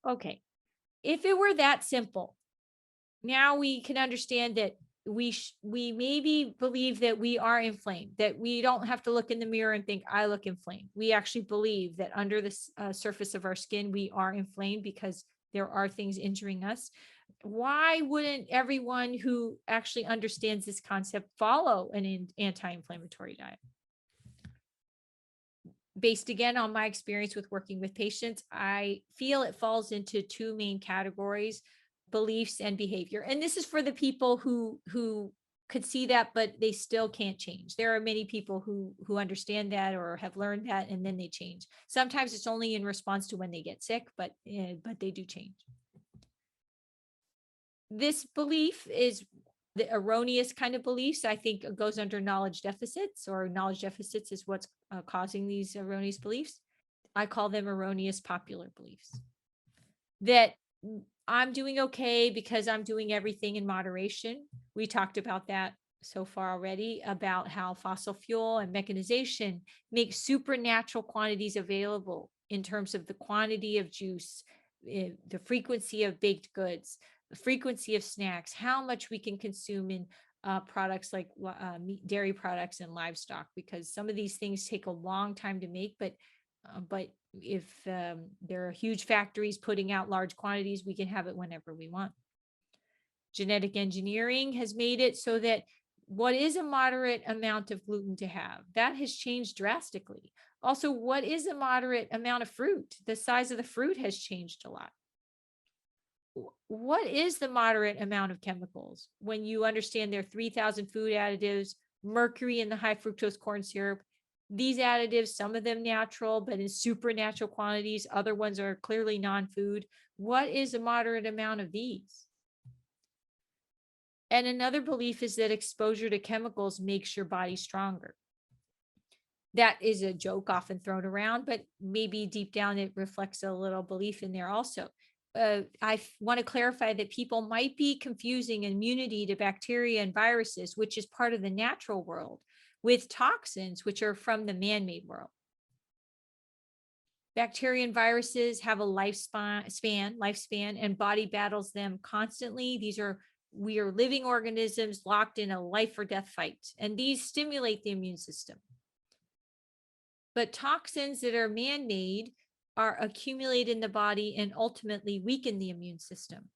Okay, if it were that simple, now we can understand that we maybe believe that we are inflamed, that we don't have to look in the mirror and think I look inflamed. We actually believe that under the surface of our skin we are inflamed because there are things injuring us. Why wouldn't everyone who actually understands this concept follow an anti-inflammatory diet? Based again on my experience with working with patients, I feel it falls into two main categories: beliefs and behavior. And this is for the people who could see that, but they still can't change. There are many people who understand that or have learned that, and then they change. Sometimes it's only in response to when they get sick, but they do change. This belief is the erroneous kind of beliefs. I think it goes under knowledge deficits, or knowledge deficits is what's causing these erroneous beliefs. I call them erroneous popular beliefs. That I'm doing okay because I'm doing everything in moderation. We talked about that so far already, about how fossil fuel and mechanization make supernatural quantities available in terms of the quantity of juice, the frequency of baked goods, the frequency of snacks, how much we can consume in products like meat, dairy products, and livestock, because some of these things take a long time to make, but if there are huge factories putting out large quantities, we can have it whenever we want. Genetic engineering has made it so that what is a moderate amount of gluten to have, that has changed drastically. Also, what is a moderate amount of fruit? The size of the fruit has changed a lot. What is the moderate amount of chemicals? When you understand there are 3,000 food additives, mercury in the high fructose corn syrup, these additives, some of them natural, but in supernatural quantities, other ones are clearly non-food. What is a moderate amount of these? And another belief is that exposure to chemicals makes your body stronger. That is a joke often thrown around, but maybe deep down it reflects a little belief in there also. I want to clarify that people might be confusing immunity to bacteria and viruses, which is part of the natural world, with toxins, which are from the man-made world. Bacteria and viruses have a lifespan, and body battles them constantly. We are living organisms locked in a life or death fight, and these stimulate the immune system. But toxins that are man-made are accumulated in the body and ultimately weaken the immune system.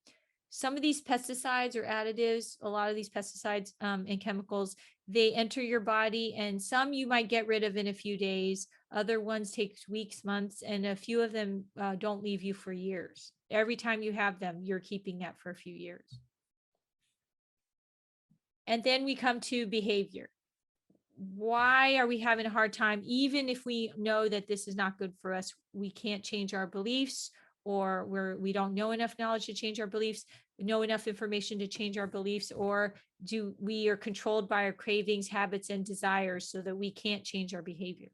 Some of these pesticides or additives, a lot of these pesticides and chemicals, they enter your body, and some you might get rid of in a few days. Other ones take weeks, months, and a few of them don't leave you for years. Every time you have them, you're keeping that for a few years. And then we come to behavior. Why are we having a hard time? Even if we know that this is not good for us, we can't change our beliefs, or we don't know enough knowledge to change our beliefs, know enough information to change our beliefs, or we are controlled by our cravings, habits, and desires so that we can't change our behavior.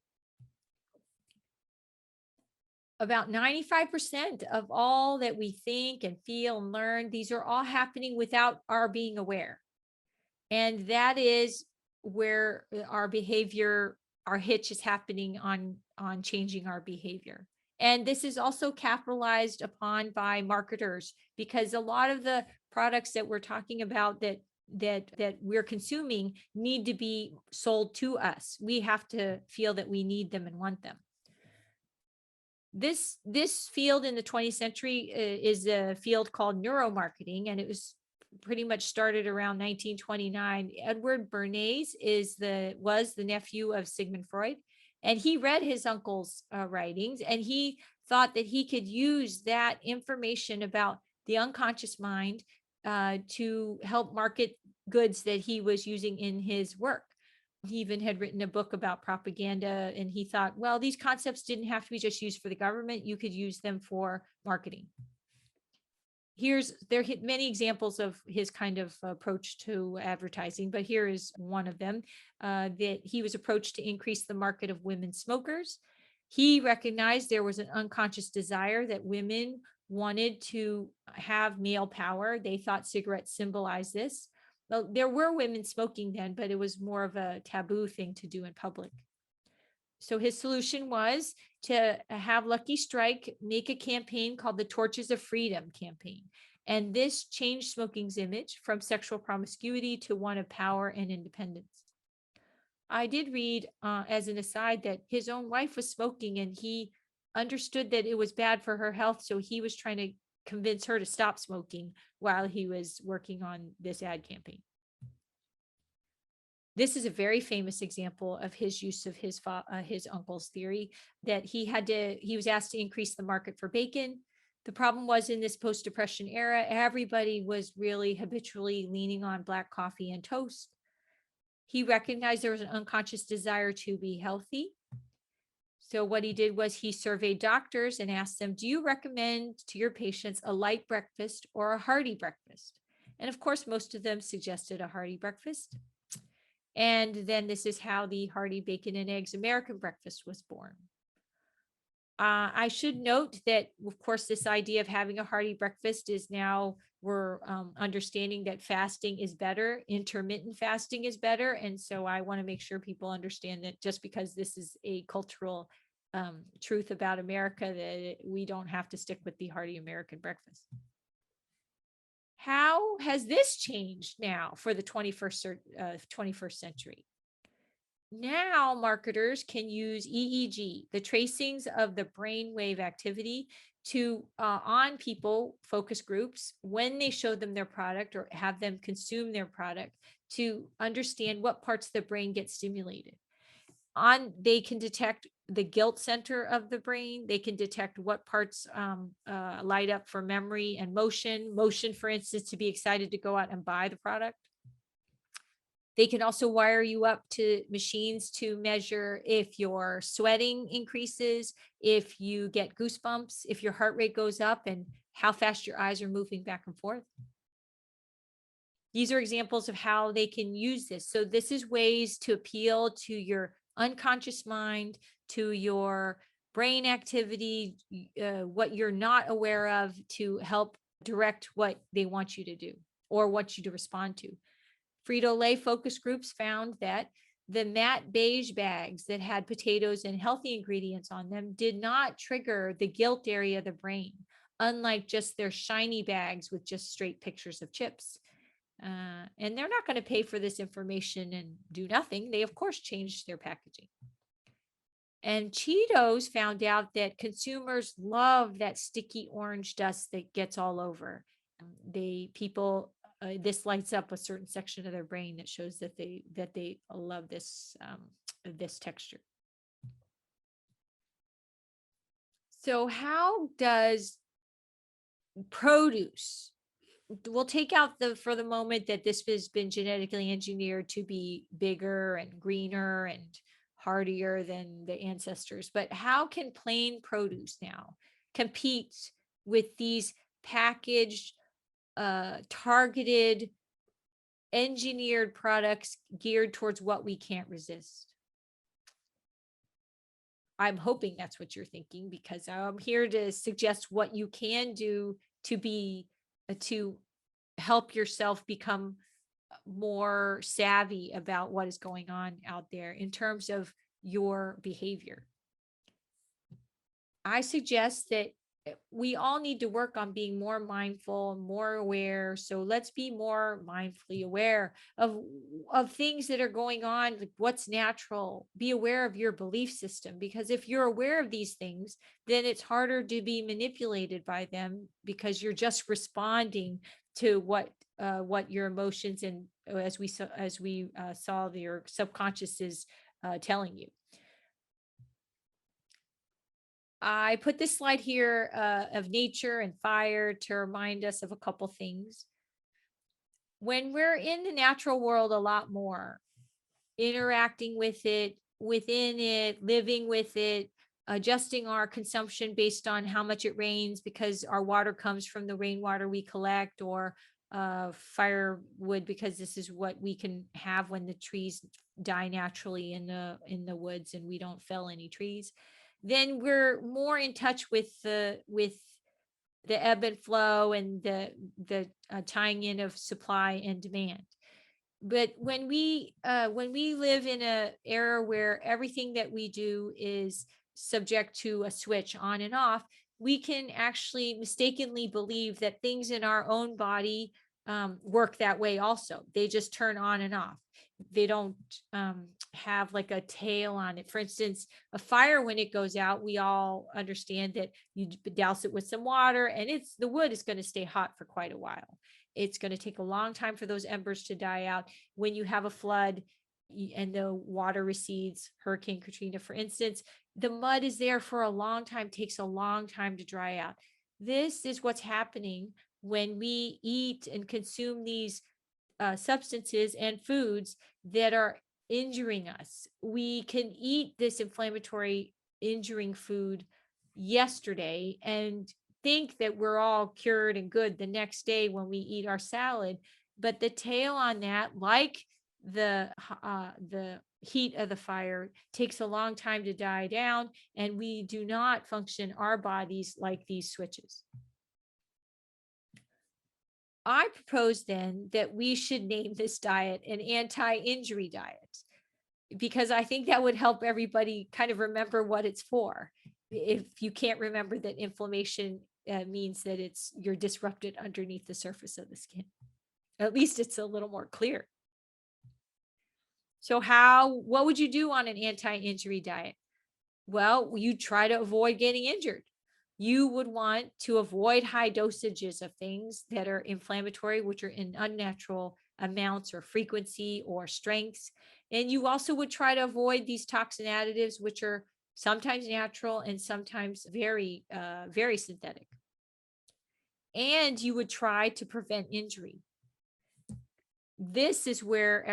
About 95% of all that we think and feel and learn, these are all happening without our being aware. And that is where our behavior, our hitch is happening on changing our behavior. And this is also capitalized upon by marketers, because a lot of the products that we're talking about that we're consuming need to be sold to us. We have to feel that we need them and want them. This field in the 20th century is a field called neuromarketing, and it was pretty much started around 1929. Edward Bernays was the nephew of Sigmund Freud, and he read his uncle's writings, and he thought that he could use that information about the unconscious mind to help market goods that he was using in his work. He even had written a book about propaganda, and he thought, well, these concepts didn't have to be just used for the government. You could use them for marketing. There are many examples of his kind of approach to advertising, but here is one of them, that he was approached to increase the market of women smokers. He recognized there was an unconscious desire that women wanted to have male power. They thought cigarettes symbolized this. Well, there were women smoking then, but it was more of a taboo thing to do in public. So his solution was to have Lucky Strike make a campaign called the Torches of Freedom campaign. And this changed smoking's image from sexual promiscuity to one of power and independence. I did read, as an aside, that his own wife was smoking and he understood that it was bad for her health. So he was trying to convince her to stop smoking while he was working on this ad campaign. This is a very famous example of his use of his uncle's theory that he was asked to increase the market for bacon. The problem was, in this post-depression era, everybody was really habitually leaning on black coffee and toast. He recognized there was an unconscious desire to be healthy. So what he did was he surveyed doctors and asked them, do you recommend to your patients a light breakfast or a hearty breakfast? And of course, most of them suggested a hearty breakfast. And then this is how the hearty bacon and eggs American breakfast was born. I should note that, of course, this idea of having a hearty breakfast is now we're understanding that fasting is better. Intermittent fasting is better. And so I want to make sure people understand that just because this is a cultural truth about America, that we don't have to stick with the hearty American breakfast. How has this changed now for the 21st century? Now marketers can use EEG, the tracings of the brainwave activity, to on people, focus groups, when they show them their product or have them consume their product, to understand what parts of the brain get stimulated. They can detect the guilt center of the brain. They can detect what parts light up for memory and motion, for instance, to be excited to go out and buy the product. They can also wire you up to machines to measure if your sweating increases, if you get goosebumps, if your heart rate goes up, and how fast your eyes are moving back and forth. These are examples of how they can use this. So this is ways to appeal to your unconscious mind, to your brain activity, what you're not aware of, to help direct what they want you to do or want you to respond to. Frito-Lay focus groups found that the matte beige bags that had potatoes and healthy ingredients on them did not trigger the guilt area of the brain, unlike just their shiny bags with just straight pictures of chips. And they're not going to pay for this information and do nothing. They, of course, changed their packaging. And Cheetos found out that consumers love that sticky orange dust that gets all over. This lights up a certain section of their brain that shows that they love this texture. So how does produce, we'll take out for the moment that this has been genetically engineered to be bigger and greener and hardier than the ancestors, but how can plain produce now compete with these packaged, targeted, engineered products geared towards what we can't resist? I'm hoping that's what you're thinking, because I'm here to suggest what you can do to help yourself become more savvy about what is going on out there in terms of your behavior. I suggest that we all need to work on being more mindful, more aware. So let's be more mindfully aware of things that are going on, like what's natural. Be aware of your belief system, because if you're aware of these things, then it's harder to be manipulated by them, because you're just responding to what your emotions and as we saw your subconscious is telling you. I put this slide here of nature and fire to remind us of a couple things. When we're in the natural world a lot more, interacting with it, within it, living with it, adjusting our consumption based on how much it rains, because our water comes from the rainwater we collect, or firewood because this is what we can have when the trees die naturally in the woods and we don't fell any trees. Then we're more in touch with the ebb and flow and the tying in of supply and demand. But when we live in a era where everything that we do is subject to a switch on and off, we can actually mistakenly believe that things in our own body work that way also. They just turn on and off. They don't have like a tail on it. For instance, a fire, when it goes out, we all understand that you douse it with some water and the wood is going to stay hot for quite a while. It's going to take a long time for those embers to die out. When you have a flood and the water recedes, Hurricane Katrina, for instance, the mud is there for a long time, takes a long time to dry out. This is what's happening when we eat and consume these substances and foods that are injuring us. We can eat this inflammatory, injuring food yesterday and think that we're all cured and good the next day when we eat our salad. But the tail on that, like the heat of the fire, takes a long time to die down, and we do not function our bodies like these switches. I propose then that we should name this diet an anti-injury diet, because I think that would help everybody kind of remember what it's for. If you can't remember that inflammation means that you're disrupted underneath the surface of the skin, at least it's a little more clear. So what would you do on an anti-injury diet? Well, you try to avoid getting injured. You would want to avoid high dosages of things that are inflammatory, which are in unnatural amounts or frequency or strengths. And you also would try to avoid these toxin additives, which are sometimes natural and sometimes very, very synthetic. And you would try to prevent injury. This is where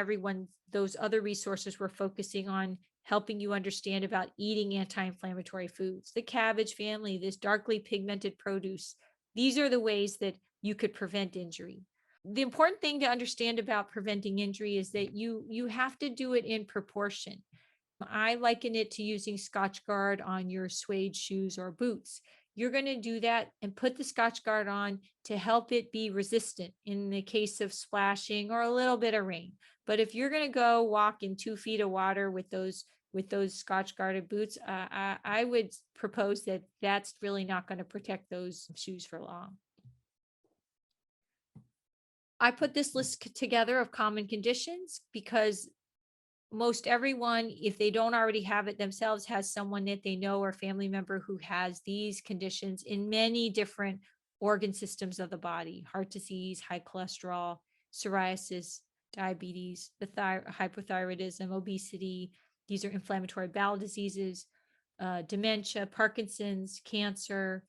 those other resources were focusing on helping you understand about eating anti-inflammatory foods, the cabbage family, this darkly pigmented produce. These are the ways that you could prevent injury. The important thing to understand about preventing injury is that you have to do it in proportion. I liken it to using Scotch Guard on your suede shoes or boots. You're going to do that and put the Scotch Guard on to help it be resistant in the case of splashing or a little bit of rain. But if you're going to go walk in 2 feet of water with those Scotch guarded boots, I would propose that that's really not going to protect those shoes for long. I put this list together of common conditions because most everyone, if they don't already have it themselves, has someone that they know or family member who has these conditions in many different organ systems of the body: heart disease, high cholesterol, psoriasis, diabetes, hypothyroidism, obesity. These are inflammatory bowel diseases, dementia, Parkinson's, cancer,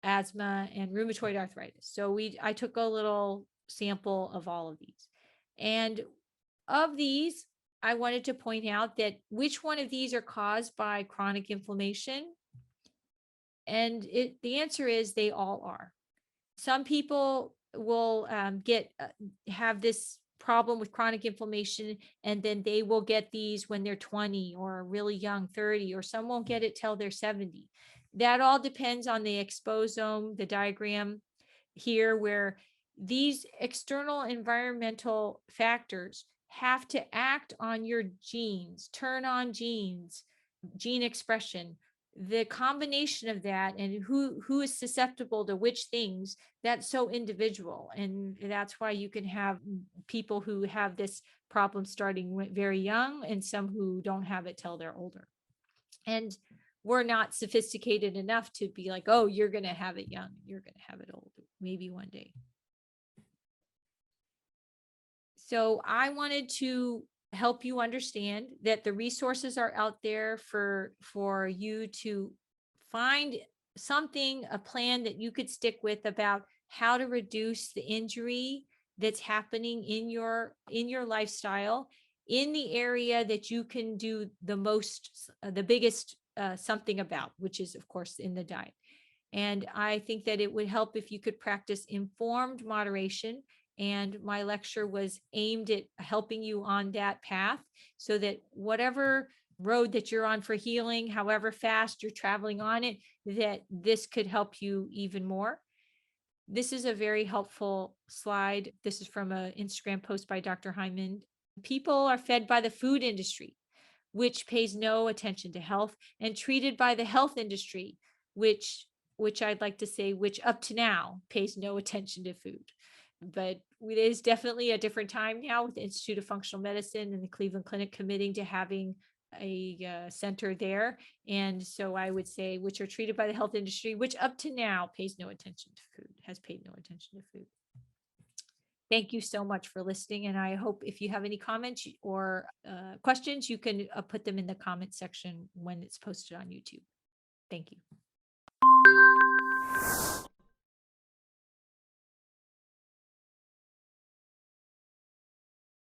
asthma, and rheumatoid arthritis. So I took a little sample of all of these. And of these, I wanted to point out that which one of these are caused by chronic inflammation. And the answer is they all are. Some people will have this problem with chronic inflammation, and then they will get these when they're 20 or really young, 30, or some won't get it till they're 70. That all depends on the exposome, the diagram here, where these external environmental factors have to act on your genes, turn on genes, gene expression. The combination of that and who is susceptible to which things, that's so individual. And that's why you can have people who have this problem starting very young and some who don't have it till they're older. And we're not sophisticated enough to be like, oh, you're going to have it young, you're going to have it old, maybe one day. So I wanted to help you understand that the resources are out there for you to find something, a plan that you could stick with about how to reduce the injury that's happening in your lifestyle in the area that you can do the biggest something about, which is of course in the diet. And I think that it would help if you could practice informed moderation. And my lecture was aimed at helping you on that path, so that whatever road that you're on for healing, however fast you're traveling on it, that this could help you even more. This is a very helpful slide. This is from an Instagram post by Dr. Hyman. People are fed by the food industry, which pays no attention to health, and treated by the health industry, which I'd like to say, which up to now pays no attention to food. But it is definitely a different time now with the Institute of Functional Medicine and the Cleveland Clinic committing to having a center there. And so I would say, which are treated by the health industry, which up to now pays no attention to food, has paid no attention to food. Thank you so much for listening. And I hope if you have any comments or questions, you can put them in the comment section when it's posted on YouTube. Thank you.